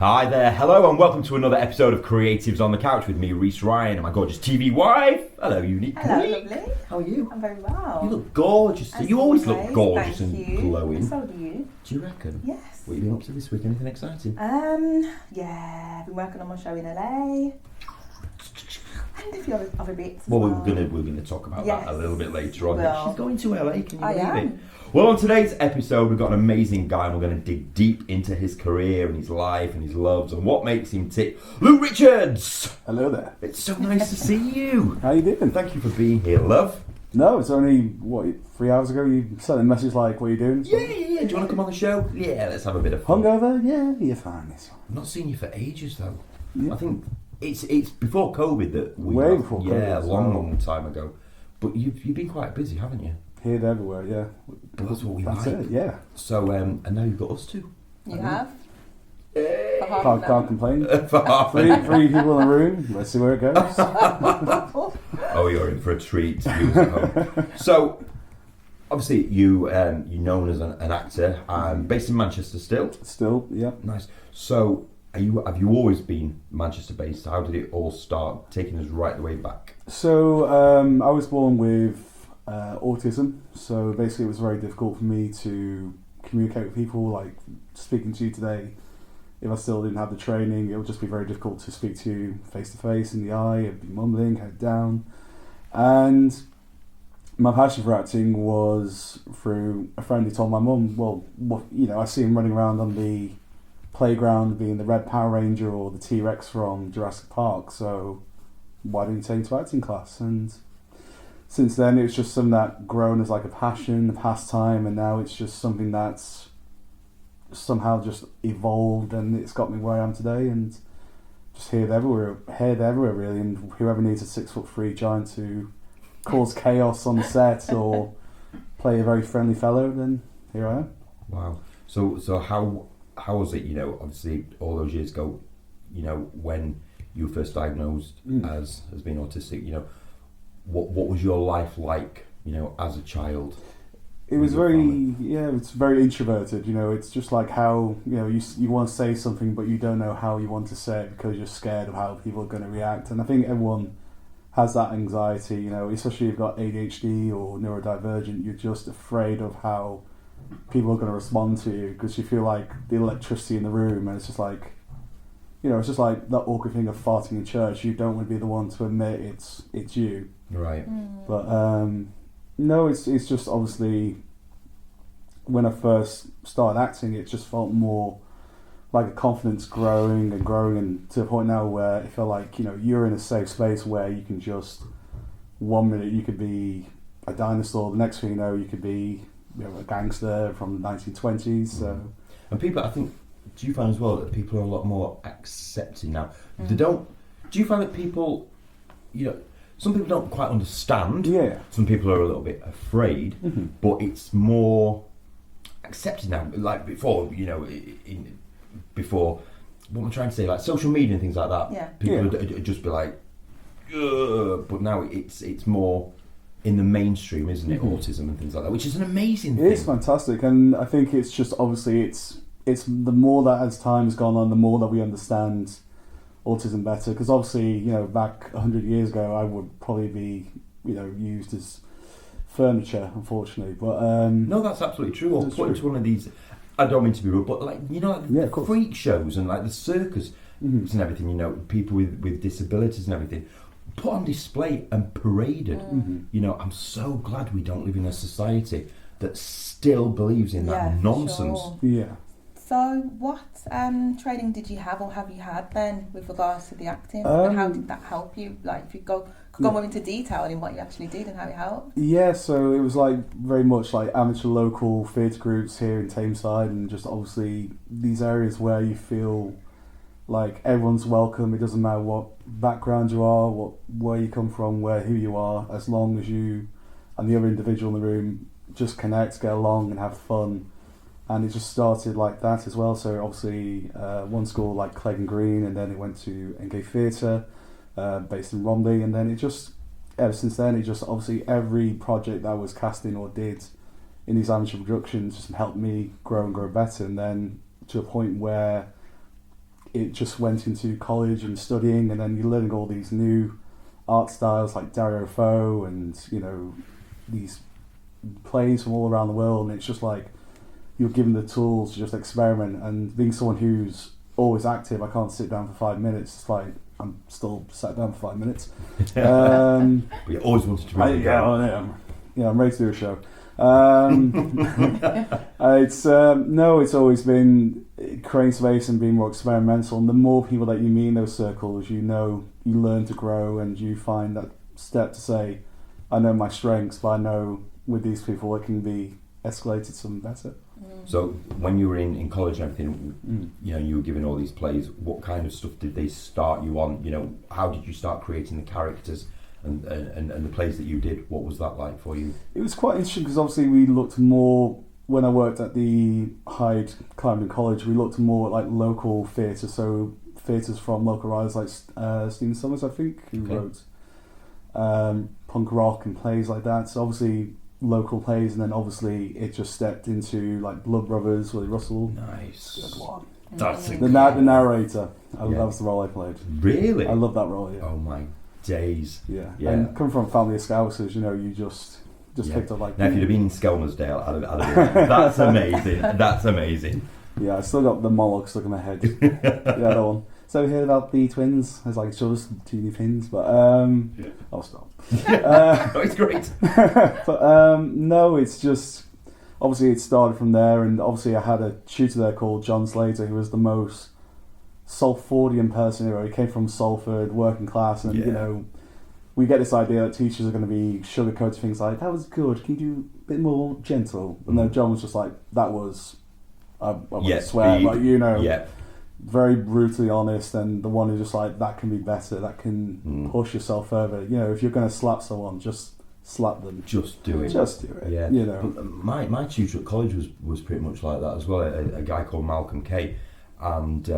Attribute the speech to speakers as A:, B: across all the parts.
A: Hi there, hello and welcome to another episode of Creatives on the Couch with me, Reese Ryan, and my gorgeous TV wife. Hello, Unique.
B: Hello, lovely.
A: How are you?
B: I'm very well.
A: You look gorgeous. You always look gorgeous and glowing.
B: And so do you.
A: Do you reckon?
B: Yes.
A: What have you been up to this week? Anything exciting?
B: I've been working on my show in LA. And a few other bits.
A: Well, we're gonna talk about that a little bit later on.
B: Well,
A: she's going to LA. Can you
B: I
A: believe
B: am.
A: it? Well, on today's episode, we've got an amazing guy, and we're going to dig deep into his career and his life and his loves and what makes him tick. Luke Richards.
C: Hello there.
A: It's so nice to see you.
C: How you doing?
A: Thank you for being here, love.
C: No, it's only 3 hours ago you sent a message like, "What are you doing?"
A: Yeah. Do you want to come on the show? Yeah, let's have a bit of fun.
C: Hungover? Yeah, you're fine. It's fine.
A: I've not seen you for ages though.
C: Yeah.
A: I think it's before COVID that we
C: Way before COVID,
A: Yeah, a
C: so-
A: long time ago. But you've been quite busy, haven't you?
C: Here, there, everywhere. Yeah.
A: But that's what we
C: That's
A: like.
C: it. Yeah.
A: So and now you've got us two.
B: You have?
A: Yay.
B: For half an
C: Can't
B: hour.
C: complain.
A: For half an hour.
C: Three people in a room. Let's see where it goes.
A: Oh, you're in for a treat. Viewers at home. So, obviously, you're known as an actor, based in Manchester still.
C: Still, yeah.
A: Nice. So, have you always been Manchester based? How did it all start? Taking us right the way back.
C: So I was born with autism. So basically, it was very difficult for me to communicate with people. Like speaking to you today, if I still didn't have the training, it would just be very difficult to speak to you face to face in the eye. I'd be mumbling, head down. And my passion for acting was through a friend who told my mum, well, I see him running around on the playground being the Red Power Ranger or the T-Rex from Jurassic Park, so why don't you take him to acting class? And since then it's just something that grown as like a passion, a pastime, and now it's just something that's somehow just evolved and it's got me where I am today, and just heard everywhere really, and whoever needs a 6'3" giant to cause chaos on the set or play a very friendly fellow, then here I am.
A: Wow. So how was it? Obviously all those years ago, when you were first diagnosed as being autistic. What was your life like? As a child.
C: It was it's very introverted. It's just like how you want to say something but you don't know how you want to say it because you're scared of how people are going to react. And I think everyone has that anxiety. Especially if you've got ADHD or neurodivergent, you're just afraid of how people are going to respond to you because you feel like the electricity in the room, and it's just like, it's just like that awkward thing of farting in church. You don't want to be the one to admit it's you.
A: Right.
C: But no, it's just obviously when I first started acting, it just felt more like a confidence growing and to the point now where it felt like you're in a safe space where you can just 1 minute you could be a dinosaur, the next thing you know you could be a gangster from the 1920s. So,
A: and people, I think, do you find as well that people are a lot more accepting now? Do you find that people, some people don't quite understand.
C: Yeah.
A: Some people are a little bit afraid, but it's more accepted now. Like before, before, what I'm trying to say, like social media and things like that.
B: Yeah.
A: People would just be like, ugh, but now it's more in the mainstream, isn't it? Autism and things like that, which is an amazing thing.
C: It is fantastic, and I think it's just obviously it's the more that as time has gone on, the more that we understand autism better. Because obviously, back 100 years ago, I would probably be used as furniture, unfortunately. But
A: no, that's absolutely true. Or put into one of these. I don't mean to be rude, but the freak shows and like the circus and everything. People with disabilities and everything. Put on display and paraded. I'm so glad we don't live in a society that still believes in that nonsense.
B: Sure.
C: yeah.
B: So what training did you have or have you had then with regards to the acting? And how did that help you? Like if you could go more into detail in what you actually did and how it helped?
C: Yeah, so it was like very much like amateur local theatre groups here in Tameside, and just obviously these areas where you feel like everyone's welcome. It doesn't matter what background you are, where you come from, who you are, as long as you and the other individual in the room just connect, get along and have fun. And it just started like that as well. So obviously one school like Clegg and Green, and then it went to Engate Theatre based in Romley, and then it just ever since then it just obviously every project that I was casting or did in these amateur productions just helped me grow and grow better, and then to a point where it just went into college and studying, and then you're learning all these new art styles like Dario Fo and, you know, these plays from all around the world, and it's just like you're given the tools to just experiment. And being someone who's always active, I can't sit down for 5 minutes. It's like I'm still sat down for 5 minutes.
A: But you always wanted to really go.
C: I'm ready to do a show. It's always been creating space and being more experimental. And the more people that you meet in those circles, you learn to grow, and you find that step to say, I know my strengths, but I know with these people it can be escalated to something better.
A: So when you were in college and everything, you know, you were given all these plays, what kind of stuff did they start you on? You know, how did you start creating the characters and the plays that you did? What was that like for you?
C: It was quite interesting because obviously we looked more, when I worked at the Hyde Clarendon College, we looked more at like local theatre, so theatres from local writers like Stephen Summers, I think, who wrote punk rock and plays like that. So obviously local plays, and then obviously it just stepped into like Blood Brothers, Willie Russell.
A: Nice.
C: Good one.
A: That's
C: the narrator. That was the role I played.
A: Really?
C: I love that role. Yeah.
A: Oh my days.
C: Yeah. And coming from a family of Scousers, you know, you just picked up like.
A: Now, if you'd have been in Skelmersdale, I'd have been, that's amazing. That's amazing.
C: Yeah, I still got the monologue stuck in my head. Yeah, that one. So, heard about the twins? I was like, sure, there's 2 new twins, but I'll stop.
A: It's great.
C: But no, it's just, obviously it started from there, and obviously I had a tutor there called John Slater, who was the most Salfordian person ever. He came from Salford, working class, and you know, we get this idea that teachers are going to be sugarcoating things like, that was good, can you do a bit more gentle? And then John was just like, that was, I won't swear, but you know, very brutally honest, and the one who's just like, that can be better, that can push yourself further. You know, if you're going to slap someone, just slap them.
A: Just do it.
C: Just do it.
A: Yeah.
C: You know.
A: But my tutor at college was pretty much like that as well. A guy called Malcolm Kay, and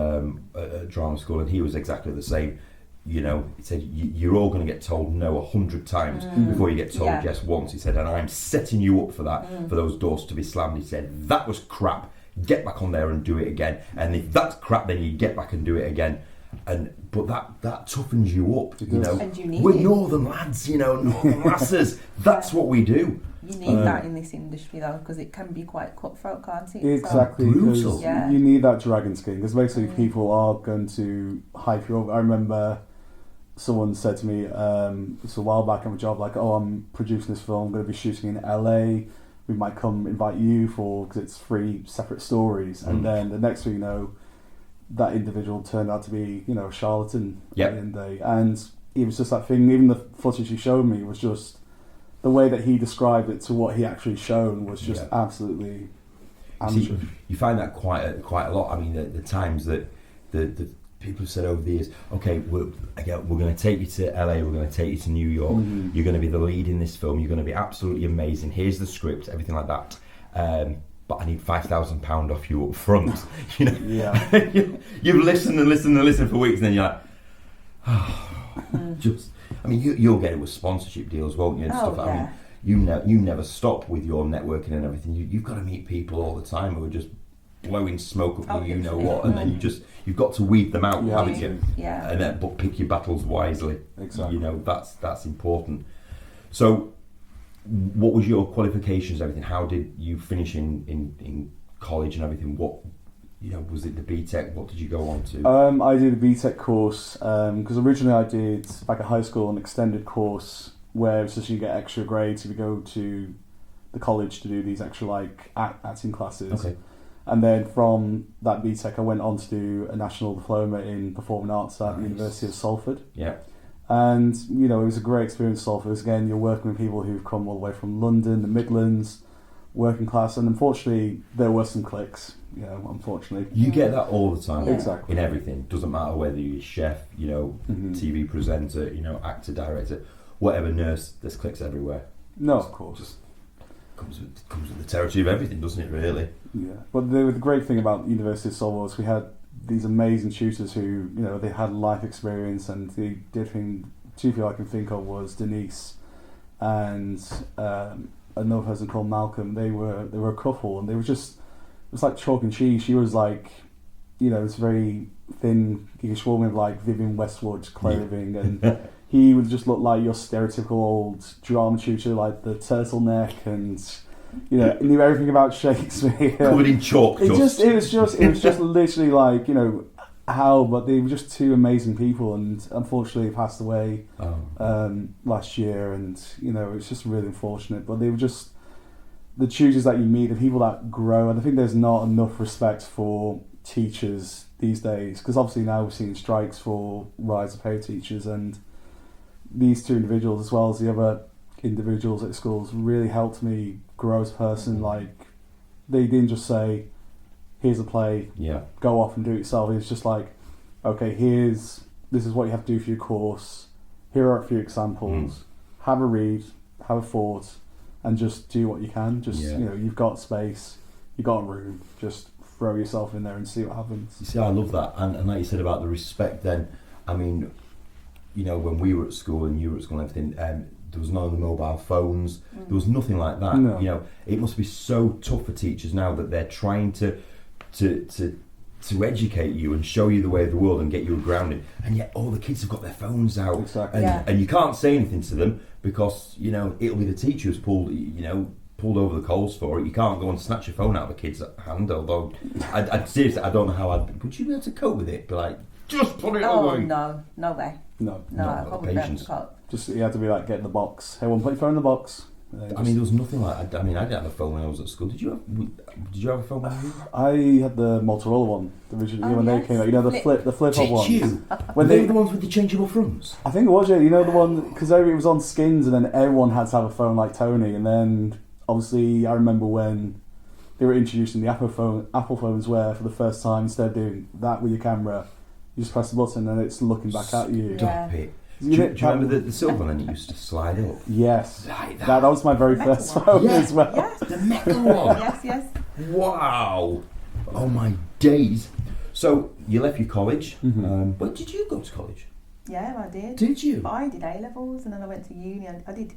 A: at drama school, and he was exactly the same. You know, he said, you're all going to get told no 100 times before you get told yes once. He said, and I'm setting you up for that, for those doors to be slammed. He said, that was crap. Get back on there and do it again. And if that's crap, then you get back and do it again. But that toughens you up. You know,
B: and you need
A: we're
B: it.
A: Northern lads, you know, Northern lasses. That's what we do.
B: You need that in this industry though, because it can be quite cutthroat, can't it?
C: Exactly.
A: Brutal.
C: You need that dragon skin, because basically people are going to hype you up. I remember someone said to me, it's a while back on a job, like, oh, I'm producing this film, I'm going to be shooting in LA. We might come invite you because it's 3 separate stories, and then the next thing you know, that individual turned out to be, you know, a charlatan at the end of the day. And it was just that thing. Even the footage he showed me was just the way that he described it to what he actually shown was just absolutely amateur.
A: You find that quite a lot. I mean, the times that the people have said over the years, okay, we're going to take you to LA, we're going to take you to New York, you're going to be the lead in this film, you're going to be absolutely amazing, here's the script, everything like that, but I need £5,000 off you up front. You know, you've listened and listened and listened for weeks, and then you're like, I mean, you'll get it with sponsorship deals, won't you, and stuff. I mean, you never stop with your networking and everything. You've got to meet people all the time who are just blowing smoke up you know what, and then you've got to weed them out, haven't you?
B: Yeah.
A: And then, but pick your battles wisely.
C: Exactly.
A: You know, that's important. So, what was your qualifications? Everything? How did you finish in college and everything? What, you know, was it the BTEC? What did you go on to?
C: I did a BTEC course because originally I did back at high school an extended course where it's just you get extra grades if you go to the college to do these extra like acting classes.
A: Okay.
C: And then from that BTEC I went on to do a national diploma in performing arts at the University of Salford.
A: Yeah.
C: And, you know, it was a great experience, Salford. Again, you're working with people who've come all the way from London, the Midlands, working class, and unfortunately there were some cliques, you know, unfortunately.
A: You get that all the time.
C: Exactly.
A: In everything. Doesn't matter whether you're a chef, you know, TV presenter, you know, actor, director, whatever, nurse, there's cliques everywhere.
C: No, of course.
A: Just comes with the territory of everything, doesn't it, really?
C: Yeah. But the great thing about University of Salford was we had these amazing tutors who, you know, they had life experience, and the two people I can think of was Denise and another person called Malcolm. They were a couple, and they were just, it was like chalk and cheese. She was like, you know, it's very thin, geekish woman with like Vivienne Westwood clothing, and he would just look like your stereotypical old drama tutor, like the turtleneck, and knew everything about Shakespeare.
A: Covered in chalk dust.
C: It was just literally like how, but they were just two amazing people, and unfortunately passed away last year, and it's just really unfortunate. But they were just the tutors that you meet, the people that grow, and I think there's not enough respect for teachers these days, because obviously now we're seeing strikes for rise of pay teachers, and these two individuals as well as the other individuals at schools really helped me grow as a person. Like, they didn't just say, here's a play, go off and do it yourself. It's just like, okay, this is what you have to do for your course, here are a few examples, have a read, have a thought, and just do what you can. Just you've got space, you've got a room, just throw yourself in there and see what happens.
A: You see, I love that, and like you said about the respect then, I mean, when we were at school and you were at school and everything, there was none of the mobile phones, there was nothing like that.
C: No.
A: It must be so tough for teachers now that they're trying to educate you and show you the way of the world and get you grounded, and yet all the kids have got their phones out.
C: Exactly.
A: And you can't say anything to them because it'll be the teacher who's pulled over the coals for it. You can't go and snatch your phone out of a kid's hand, although I seriously, I don't know how would you be able to cope with it? But like, just put it away.
B: No way.
C: No,
B: I probably
A: patience.
B: be able to cope.
C: Just you had to be like, get in the box. Everyone put your phone in the box.
A: I mean, there was nothing like that. I mean, I didn't have a phone when I was at school. Did you have a phone when you were?
C: I had the Motorola one originally when they came out. The flip up one.
A: Did you? When they were the ones with the changeable fronts?
C: I think it was, the one, because it was on skins, and then everyone had to have a phone like Tony, and then obviously I remember when they were introducing the Apple phones, where for the first time, instead of doing that with your camera, you just press the button and it's looking back at you.
A: Stop it. Do you remember the silver one that used to slide up?
C: Yes.
A: Like
C: that was my very first phone as well.
B: Yes.
A: The metal one.
B: Yes.
A: Wow. Oh my days. So you left your college, but did you go to college?
B: Yeah, I did.
A: Did you?
B: But I did A-levels and then I went to uni and I did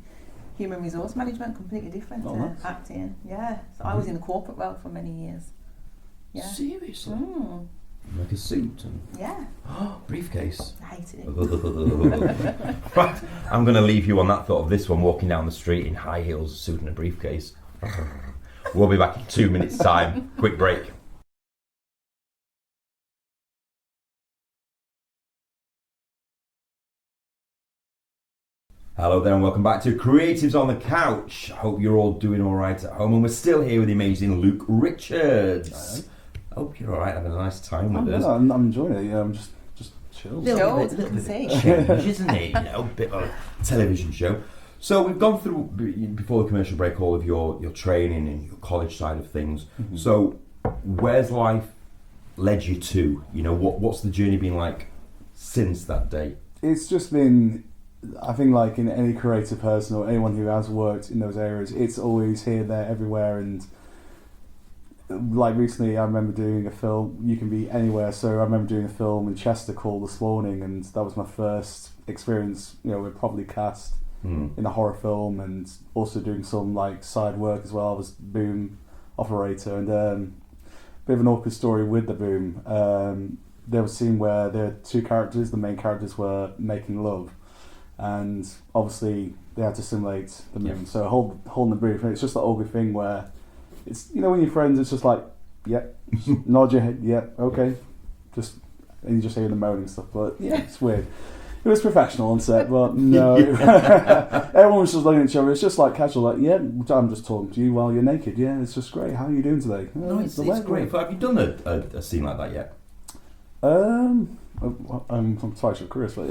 B: human resource management, completely different to
C: nice.
B: acting. Yeah. So I was in the corporate world for many years. Yeah.
A: Seriously? Like a suit and briefcase.
B: I hated it.
A: Right, I'm going to leave you on that thought of this one walking down the street in high heels, a suit and a briefcase. We'll be back in 2 minutes' time. Quick break. Hello there and welcome back to Creatives on the Couch. I hope you're all doing all right at home, and we're still here with the amazing Luke Richards. Hope you're all right, having a nice time with us.
C: I'm enjoying it. I'm just chilled.
B: Chilled, you can see.
A: Change, isn't it? A bit of a television show. So we've gone through, before the commercial break, all of your training and your college side of things. So where's life led you to? What's the journey been like since that day?
C: It's just been, I think, like in any creative person or anyone who has worked in those areas, it's always here, there, everywhere. And like recently I remember doing a film, you can be anywhere, so I remember doing a film in Chester called The Spawning, and that was my first experience with properly cast in a horror film, and also doing some like side work as well. I was boom operator, and bit of an awkward story with the boom. There was a scene where the two characters, the main characters, were making love, and obviously they had to simulate the boom, so holding the brief, and it's just that awkward thing where it's, when you're friends, it's just like, nod your head, okay, and you just hear the moaning and stuff, but it's weird. It was professional on set, but no. Everyone was just looking at each other. It's just like casual, like, I'm just talking to you while you're naked. Yeah, it's just great. How are you doing today?
A: No, it's great. Have you done a scene like that yet?
C: I'm twice your career, but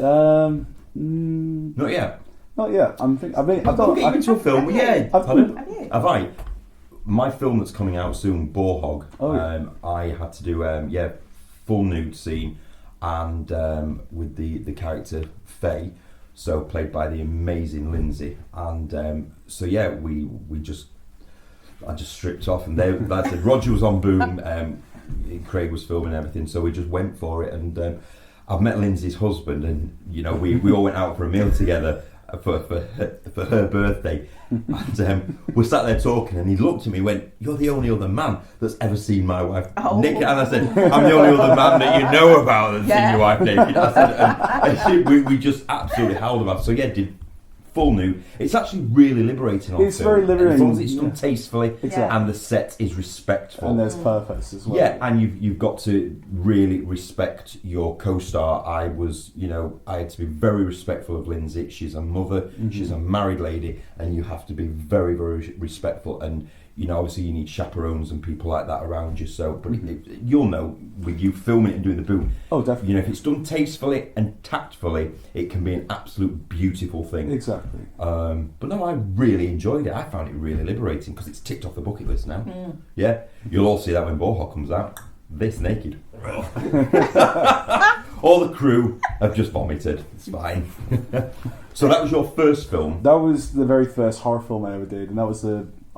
A: not yet.
C: Not yet. I've
A: done into a film. Have I? My film that's coming out soon, Boarhog. I had to do full nude scene, and with the character Faye, so played by the amazing Lindsay, and I just stripped off, and that's it. Roger was on boom, Craig was filming everything, so we just went for it, and I've met Lindsay's husband, and we all went out for a meal together, for her birthday, and we're sat there talking, and he looked at me and went, "You're the only other man that's ever seen my wife naked." And I said, "I'm the only other man that you know about that's seen your wife naked." I said, and we just absolutely howled about it. So yeah, did full nude. It's actually really liberating on
C: It's
A: film.
C: very liberating.
A: As long as it's done tastefully
C: Exactly.
A: and the set is respectful.
C: And there's purpose as well.
A: Yeah, and you've got to really respect your co-star. I had to be very respectful of Lindsay. She's a mother, she's a married lady, and you have to be very, very respectful. And obviously you need chaperones and people like that around you. So, but you'll know with you filming it and doing the boom.
C: Oh, definitely.
A: If it's done tastefully and tactfully, it can be an absolute beautiful thing.
C: Exactly.
A: But no, I really enjoyed it. I found it really liberating because it's ticked off the bucket list now. Yeah, you'll all see that when Bohawk comes out. This naked. All the crew have just vomited. It's fine. So that was your first film?
C: That was the very first horror film I ever did, and that was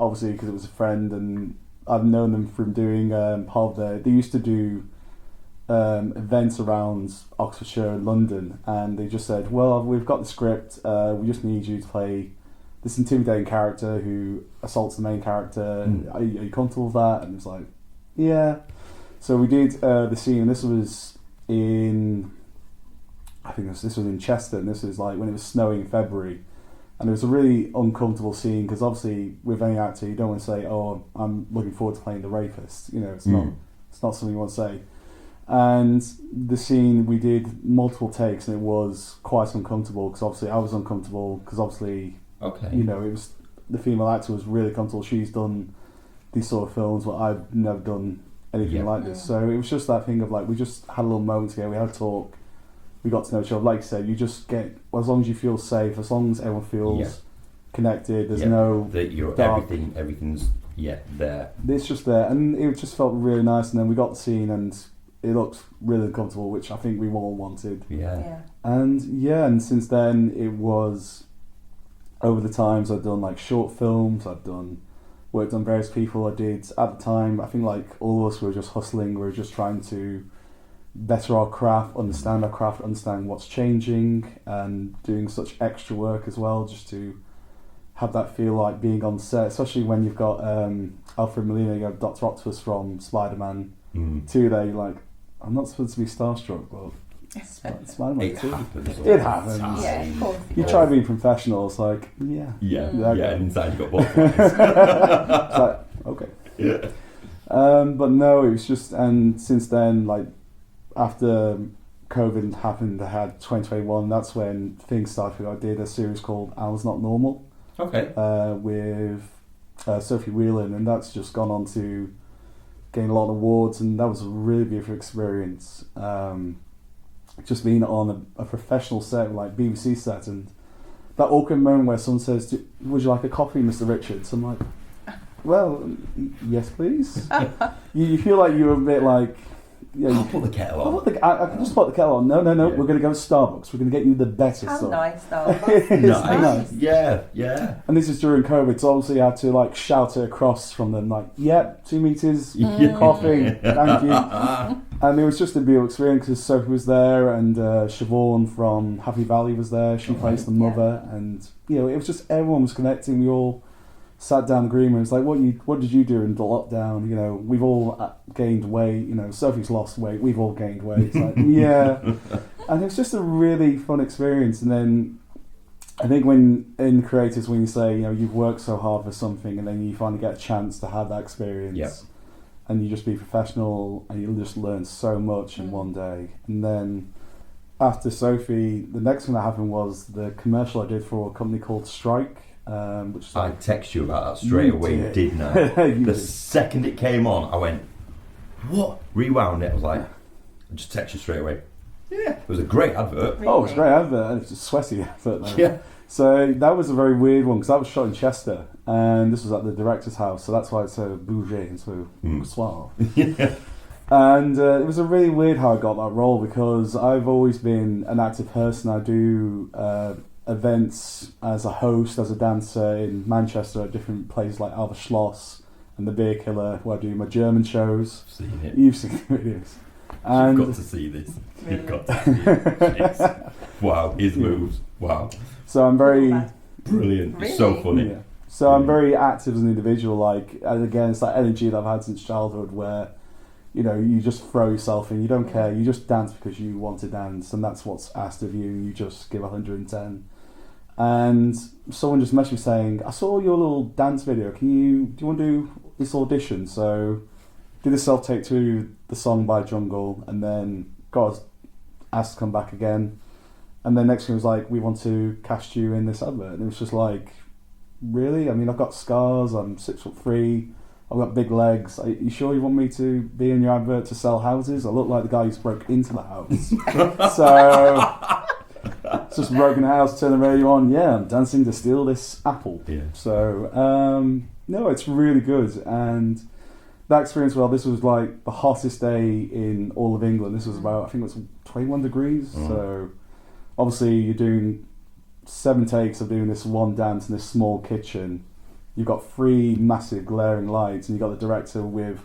C: obviously because it was a friend, and I've known them from doing part of they used to do events around Oxfordshire and London, and they just said, well, we've got the script, we just need you to play this intimidating character who assaults the main character. Are you comfortable with that? And it was like, yeah. So we did the scene, and this was in Chester, and this was like when it was snowing in February. And it was a really uncomfortable scene because obviously with any actor you don't want to say, "Oh, I'm looking forward to playing the rapist." It's not something you want to say. And the scene, we did multiple takes, and it was quite uncomfortable because obviously I was uncomfortable because obviously it was the female actor was really comfortable. She's done these sort of films, but I've never done anything like this. So it was just that thing of like we just had a little moment together. We had a talk. We got to know each other. Like you said, you just get, as long as you feel safe, as long as everyone feels connected, there's no dark.
A: Everything's there.
C: It's just there, and it just felt really nice. And then we got the scene, and it looked really comfortable, which I think we all wanted. And since then it was over the times I've done like short films. I've worked on various people. I did at the time. I think like all of us were just hustling. We were just trying to better our craft, understand what's changing, and doing such extra work as well, just to have that feel like being on set, especially when you've got Alfred Molina, you have Dr. Octopus from Spider-Man 2 there. You're like, I'm not supposed to be starstruck, but Spider-Man 2. It happens.
B: Yeah, of course.
C: You try being professional, it's like, and
A: inside you've got butterflies.
C: It's like, okay.
A: Yeah.
C: But no, it was just, and since then, like, after COVID happened, I had 2021, that's when things started. I did a series called Alma's Not Normal.
A: Okay.
C: With Sophie Whelan, and that's just gone on to gain a lot of awards, and that was a really beautiful experience. Just being on a professional set, like BBC set, and that awkward moment where someone says, "Would you like a coffee, Mr. Richards?" I'm like, well, yes, please. you feel like you're a bit like,
A: I'll put the kettle on.
C: I can just put the kettle on. No. We're going to go to Starbucks. We're going to get you the better
B: How
C: stuff.
B: nice, though.
A: Nice. Yeah.
C: And this is during COVID, so obviously I had to like shout it across from them, like, 2 meters, coffee, thank you. And it was just a beautiful experience because Sophie was there, and Siobhan from Happy Valley was there. She plays the mother, and it was just everyone was connecting. We all sat down agreeing. It was like, what did you do in the lockdown? We've all gained weight. Sophie's lost weight. We've all gained weight. It's like, and it's just a really fun experience. And then I think when in creatives, when you say, you've worked so hard for something, and then you finally get a chance to have that experience, and you just be professional, and you'll just learn so much in one day. And then after Sophie, the next thing that happened was the commercial I did for a company called Strike. Which
A: I texted you about that straight away, didn't I? The second it came on, I went, what? Rewound it. I was like, I just texted you straight away. Yeah, it was a great advert.
B: Really?
C: Oh, it was a great advert, and it's a sweaty advert though.
A: Yeah.
C: So that was a very weird one because that was shot in Chester, and this was at the director's house, so that's why it's so bourgeois and so suave. And it was a really weird how I got that role because I've always been an active person. I do events as a host, as a dancer in Manchester at different places like Alva Schloss and the Beer Killer, where I do my German shows.
A: Seen it.
C: You've seen the videos. And
A: you've got to see this. You've got to see it. Jeez. Wow, his moves. Wow.
C: So I'm very
A: brilliant.
B: Really?
A: It's so funny.
C: Yeah. So I'm very active as an individual. Like, and again, it's that energy that I've had since childhood, where you just throw yourself in. You don't care. You just dance because you want to dance, and that's what's asked of you. You just give 110. And someone just messaged me saying, "I saw your little dance video. Do you want to do this audition?" So did a self-tape to the song by Jungle, and then got asked to come back again. And then next thing was like, "We want to cast you in this advert." And it was just like, really? I mean, I've got scars, I'm 6'3", I've got big legs. Are you sure you want me to be in your advert to sell houses? I look like the guy who's broke into the house. So it's just broken the house, turn the radio on, yeah, I'm dancing to steal this apple.
A: Yeah.
C: So, no, it's really good. And that experience, well, this was like the hottest day in all of England. This was about, I think it was 21 degrees. So obviously you're doing 7 takes of doing this one dance in this small kitchen. You've got 3 massive glaring lights, and you've got the director with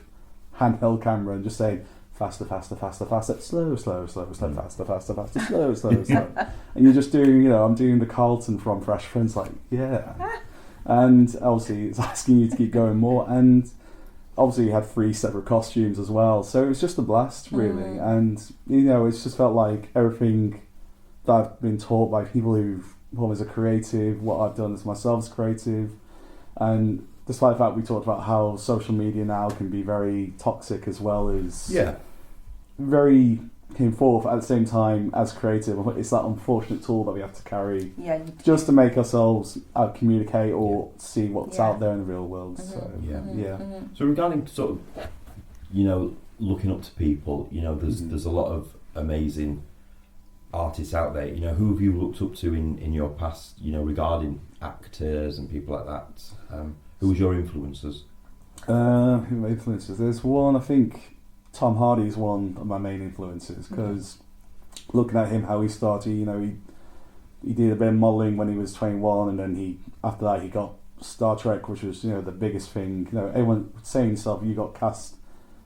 C: handheld camera and just saying, faster, faster, faster, faster, slow, slow, slow, slow, faster, faster, faster, slow, slow, slow. And you're just doing, I'm doing the Carlton from Fresh Prince, like, yeah. And obviously it's asking you to keep going more. And obviously you had 3 separate costumes as well. So it was just a blast, really. And, it's just felt like everything that I've been taught by people who've taught me as a creative, what I've done as myself as creative. And despite the fact we talked about how social media now can be very toxic as well as very came forth at the same time as creative, it's that unfortunate tool that we have to carry just to make ourselves communicate or see what's out there in the real world. So
A: So regarding sort of looking up to people, there's a lot of amazing artists out there. Who have you looked up to in your past, regarding actors and people like that? Who was your influences?
C: Who are my influences? There's one, I think Tom Hardy is one of my main influences, because looking at him, how he started, he did a bit of modelling when he was 21, and then after that he got Star Trek, which was the biggest thing. Everyone saying himself, you got cast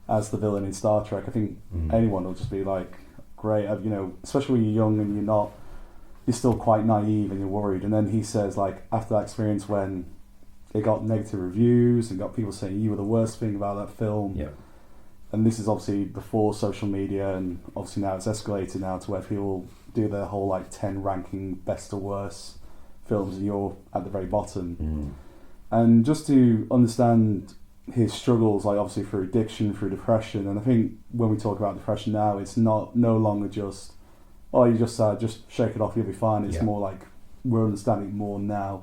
C: as the villain in Star Trek. I think anyone will just be like, great, especially when you're young and you're still quite naive and you're worried. And then he says, like, after that experience when it got negative reviews and got people saying you were the worst thing about that film. Yeah. And this is obviously before social media, and obviously now it's escalated now to where people do their whole like 10 ranking best to worst films, and you're at the very bottom. And just to understand his struggles, like obviously through addiction, through depression, and I think when we talk about depression now, it's no longer just, oh, you just just shake it off, you'll be fine. It's more like we're understanding more now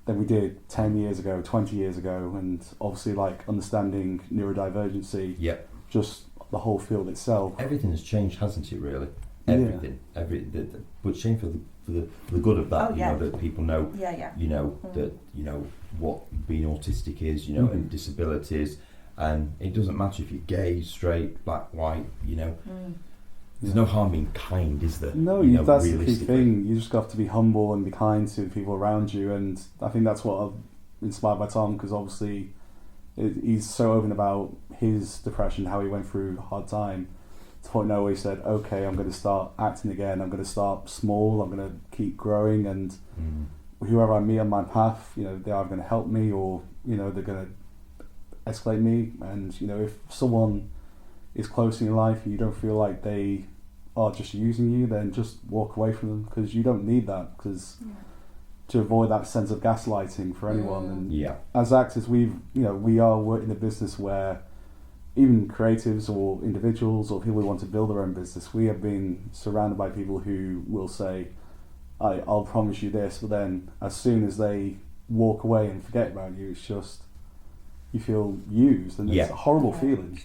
C: than we did 10 years ago, 20 years ago, and obviously like understanding neurodivergency. Just the whole field itself.
A: Everything has changed, hasn't it? Really, everything. But it's changed for the good of that. That people know. That what being autistic is. And disabilities, and it doesn't matter if you're gay, straight, black, white. There's no harm being kind, is there?
C: No, that's the key thing. You just have to be humble and be kind to the people around you, and I think that's what I'm inspired by Tom, because obviously he's so open about his depression, how he went through a hard time, to the point now where he said, okay, I'm going to start acting again, I'm going to start small, I'm going to keep growing, and whoever I meet on my path, they are going to help me, or they're going to escalate me. And if someone is close in your life and you don't feel like they are just using you, then just walk away from them, because you don't need that, because to avoid that sense of gaslighting for anyone. And as actors, we are in a business where even creatives or individuals or people who want to build their own business, we have been surrounded by people who will say, I'll promise you this, but then as soon as they walk away and forget about you, it's just, you feel used, and it's a horrible feeling.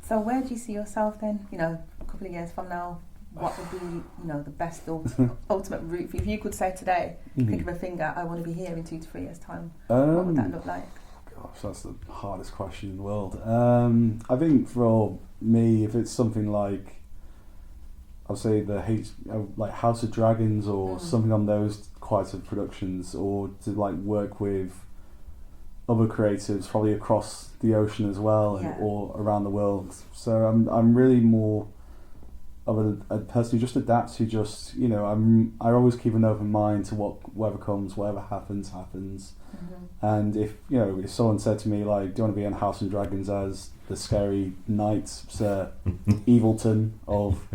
B: So where do you see yourself then, a couple of years from now? What would be, the best ultimate route for you? If you could say today, pick of a finger, I want to be here in 2 to 3 years' time, what would that look like?
C: Gosh, that's the hardest question in the world. I think for me, if it's something like, I'll say like House of Dragons or something on those quite of productions, or to like work with other creatives probably across the ocean as well,
B: Yeah.
C: or around the world. So I'm really more of a person who just adapts, who just, you know, I always keep an open mind to whatever comes, whatever happens.
B: Mm-hmm.
C: And if, you know, if someone said to me, like, do you want to be on House and Dragons as the scary knight, Sir Evilton of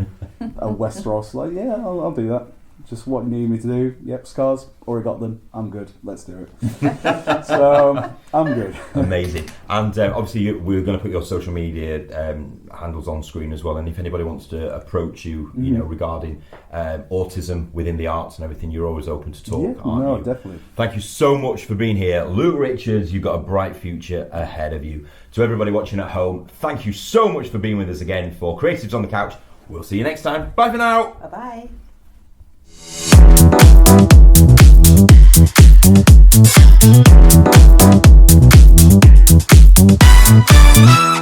C: Westeros, like, yeah, I'll do that. Just what you need me to do. Yep, scars, already got them. I'm good. Let's do it. So I'm good.
A: Amazing. And obviously we're going to put your social media handles on screen as well. And if anybody wants to approach you, you know, regarding autism within the arts and everything, you're always open to talk, aren't you?
C: Definitely.
A: Thank you so much for being here. Luke Richards, you've got a bright future ahead of you. To everybody watching at home, thank you so much for being with us again for Creatives on the Couch. We'll see you next time. Bye for now.
B: Bye-bye.
D: Thank you.